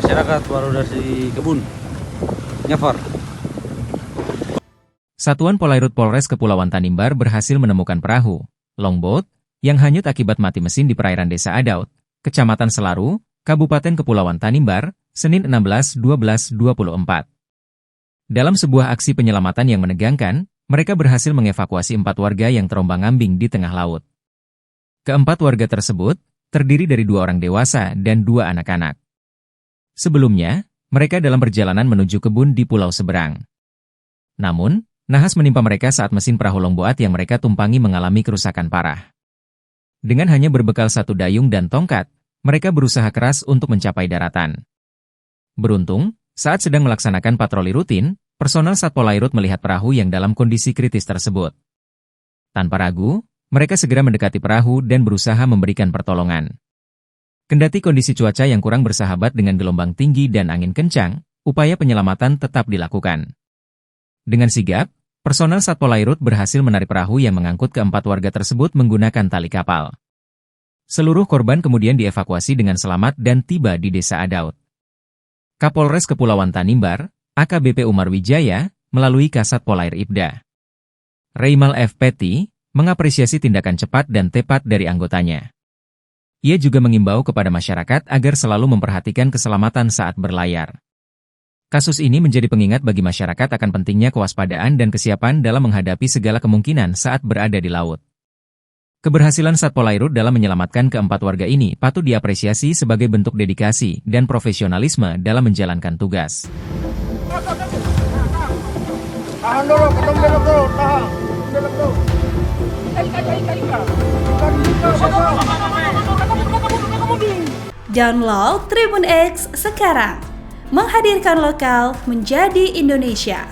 masyarakat baru dari kebun nyafar. Satuan Polairut Polres Kepulauan Tanimbar berhasil menemukan perahu, longboat, yang hanyut akibat mati mesin di perairan Desa Adaut, Kecamatan Selaru, Kabupaten Kepulauan Tanimbar, Senin 16/12/24. Dalam sebuah aksi penyelamatan yang menegangkan, mereka berhasil mengevakuasi 4 warga yang terombang-ambing di tengah laut. Keempat warga tersebut terdiri dari 2 orang dewasa dan 2 anak-anak. Sebelumnya, mereka dalam perjalanan menuju kebun di pulau seberang. Namun, nahas menimpa mereka saat mesin perahu longboat yang mereka tumpangi mengalami kerusakan parah. Dengan hanya berbekal 1 dayung dan tongkat, mereka berusaha keras untuk mencapai daratan. Beruntung, saat sedang melaksanakan patroli rutin, personel Satpol Airut melihat perahu yang dalam kondisi kritis tersebut. Tanpa ragu, mereka segera mendekati perahu dan berusaha memberikan pertolongan. Kendati kondisi cuaca yang kurang bersahabat dengan gelombang tinggi dan angin kencang, upaya penyelamatan tetap dilakukan. Dengan sigap, personel Satpol Airut berhasil menarik perahu yang mengangkut keempat warga tersebut menggunakan tali kapal. Seluruh korban kemudian dievakuasi dengan selamat dan tiba di Desa Adaut. Kapolres Kepulauan Tanimbar, AKBP Umar Wijaya, melalui Kasat Polair Ibda Reimal F. Peti, mengapresiasi tindakan cepat dan tepat dari anggotanya. Ia juga mengimbau kepada masyarakat agar selalu memperhatikan keselamatan saat berlayar. Kasus ini menjadi pengingat bagi masyarakat akan pentingnya kewaspadaan dan kesiapan dalam menghadapi segala kemungkinan saat berada di laut. Keberhasilan Satpol Airut dalam menyelamatkan keempat warga ini patut diapresiasi sebagai bentuk dedikasi dan profesionalisme dalam menjalankan tugas. Tahan dulu, belok dulu, tahan. Belok dulu. Download Tribun X sekarang. Menghadirkan lokal menjadi Indonesia.